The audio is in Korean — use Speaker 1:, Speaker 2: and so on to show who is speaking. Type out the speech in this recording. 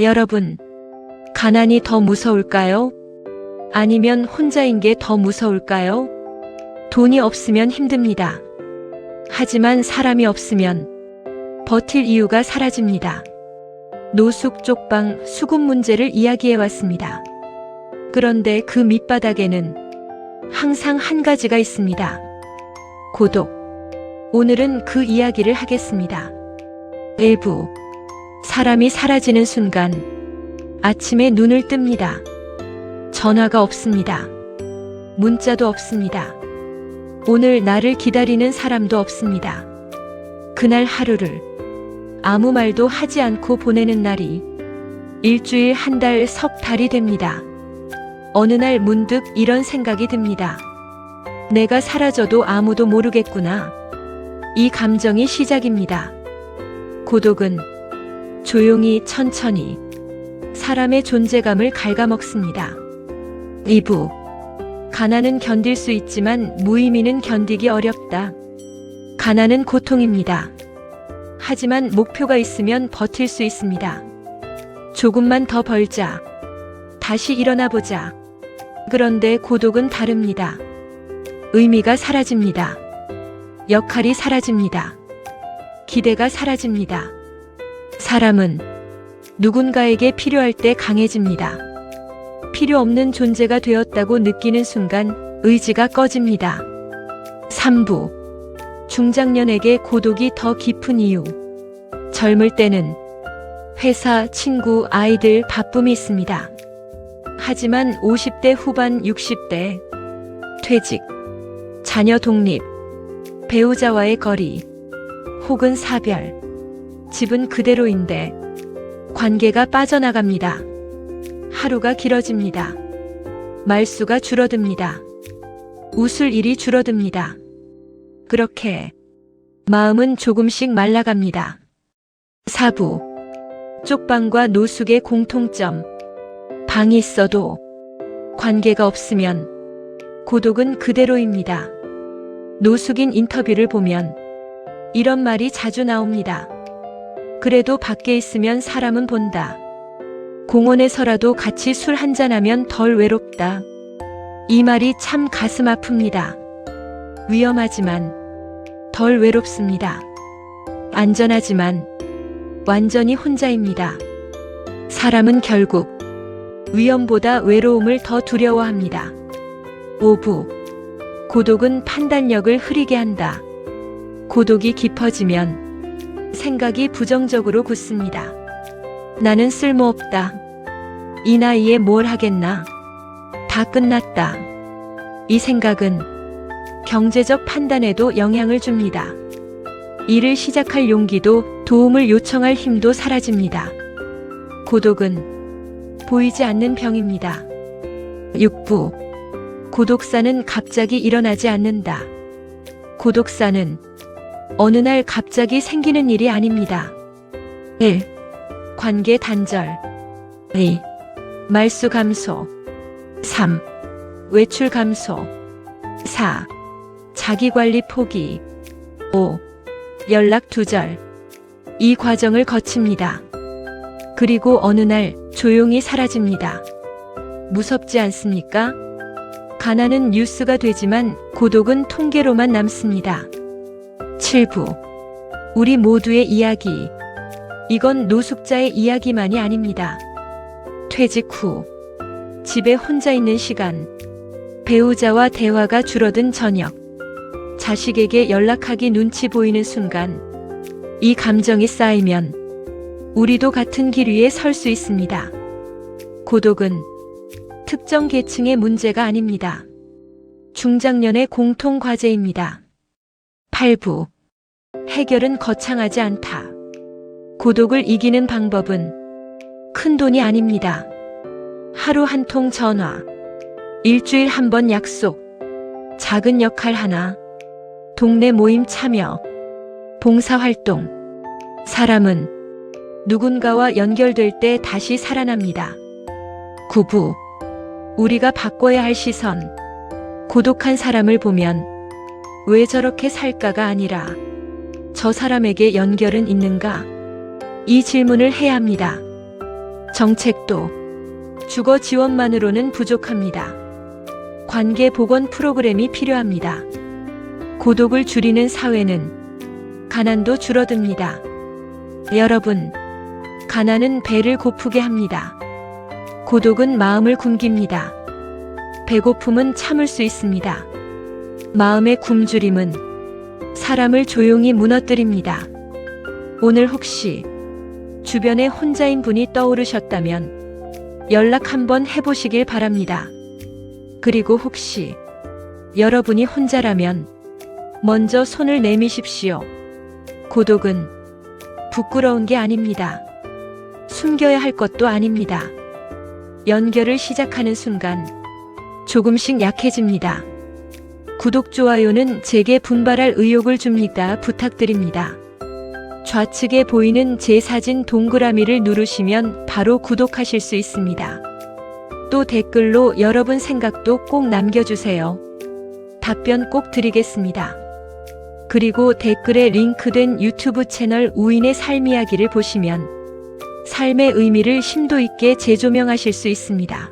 Speaker 1: 여러분, 가난이 더 무서울까요? 아니면 혼자인 게 더 무서울까요? 돈이 없으면 힘듭니다. 하지만 사람이 없으면 버틸 이유가 사라집니다. 노숙, 쪽방, 수급 문제를 이야기해왔습니다. 그런데 그 밑바닥에는 항상 한 가지가 있습니다. 고독. 오늘은 그 이야기를 하겠습니다. 일부. 사람이 사라지는 순간 아침에 눈을 뜹니다. 전화가 없습니다. 문자도 없습니다. 오늘 나를 기다리는 사람도 없습니다. 그날 하루를 아무 말도 하지 않고 보내는 날이 일주일, 한 달, 석 달이 됩니다. 어느 날 문득 이런 생각이 듭니다. 내가 사라져도 아무도 모르겠구나. 이 감정이 시작입니다. 고독은 조용히 천천히 사람의 존재감을 갉아먹습니다. 2부. 가난은 견딜 수 있지만 무의미는 견디기 어렵다. 가난은 고통입니다. 하지만 목표가 있으면 버틸 수 있습니다. 조금만 더 벌자. 다시 일어나 보자. 그런데 고독은 다릅니다. 의미가 사라집니다. 역할이 사라집니다. 기대가 사라집니다. 사람은 누군가에게 필요할 때 강해집니다. 필요 없는 존재가 되었다고 느끼는 순간 의지가 꺼집니다. 3부. 중장년에게 고독이 더 깊은 이유. 젊을 때는 회사, 친구, 아이들, 바쁨이 있습니다. 하지만 50대 후반, 60대 퇴직, 자녀 독립, 배우자와의 거리, 혹은 사별, 집은 그대로인데 관계가 빠져나갑니다. 하루가 길어집니다. 말수가 줄어듭니다. 웃을 일이 줄어듭니다. 그렇게 마음은 조금씩 말라갑니다. 4부. 쪽방과 노숙의 공통점. 방이 있어도 관계가 없으면 고독은 그대로입니다. 노숙인 인터뷰를 보면 이런 말이 자주 나옵니다. 그래도 밖에 있으면 사람은 본다. 공원에서라도 같이 술 한잔하면 덜 외롭다. 이 말이 참 가슴 아픕니다. 위험하지만 덜 외롭습니다. 안전하지만 완전히 혼자입니다. 사람은 결국 위험보다 외로움을 더 두려워합니다. 5부. 고독은 판단력을 흐리게 한다. 고독이 깊어지면 생각이 부정적으로 굳습니다. 나는 쓸모없다. 이 나이에 뭘 하겠나? 다 끝났다. 이 생각은 경제적 판단에도 영향을 줍니다. 일을 시작할 용기도 도움을 요청할 힘도 사라집니다. 고독은 보이지 않는 병입니다. 6부. 고독사는 갑자기 일어나지 않는다. 고독사는 어느 날 갑자기 생기는 일이 아닙니다. 1. 관계 단절. 2. 말수 감소. 3. 외출 감소. 4. 자기관리 포기. 5. 연락 두절. 이 과정을 거칩니다. 그리고 어느 날 조용히 사라집니다. 무섭지 않습니까? 가난은 뉴스가 되지만 고독은 통계로만 남습니다. 7부. 우리 모두의 이야기. 이건 노숙자의 이야기만이 아닙니다. 퇴직 후 집에 혼자 있는 시간, 배우자와 대화가 줄어든 저녁, 자식에게 연락하기 눈치 보이는 순간, 이 감정이 쌓이면 우리도 같은 길 위에 설 수 있습니다. 고독은 특정 계층의 문제가 아닙니다. 중장년의 공통 과제입니다. 8부. 해결은 거창하지 않다. 고독을 이기는 방법은 큰 돈이 아닙니다. 하루 한 통 전화, 일주일 한 번 약속, 작은 역할 하나, 동네 모임 참여, 봉사활동. 사람은 누군가와 연결될 때 다시 살아납니다. 9부. 우리가 바꿔야 할 시선. 고독한 사람을 보면 왜 저렇게 살까가 아니라 저 사람에게 연결은 있는가? 이 질문을 해야 합니다. 정책도 주거 지원만으로는 부족합니다. 관계 복원 프로그램이 필요합니다. 고독을 줄이는 사회는 가난도 줄어듭니다. 여러분, 가난은 배를 고프게 합니다. 고독은 마음을 굶깁니다. 배고픔은 참을 수 있습니다. 마음의 굶주림은 사람을 조용히 무너뜨립니다. 오늘 혹시 주변에 혼자인 분이 떠오르셨다면 연락 한번 해보시길 바랍니다. 그리고 혹시 여러분이 혼자라면 먼저 손을 내미십시오. 고독은 부끄러운 게 아닙니다. 숨겨야 할 것도 아닙니다. 연결을 시작하는 순간 조금씩 약해집니다. 구독, 좋아요는 제게 분발할 의욕을 줍니다. 부탁드립니다. 좌측에 보이는 제 사진 동그라미를 누르시면 바로 구독하실 수 있습니다. 또 댓글로 여러분 생각도 꼭 남겨주세요. 답변 꼭 드리겠습니다. 그리고 댓글에 링크된 유튜브 채널 우인의 삶 이야기를 보시면 삶의 의미를 심도 있게 재조명하실 수 있습니다.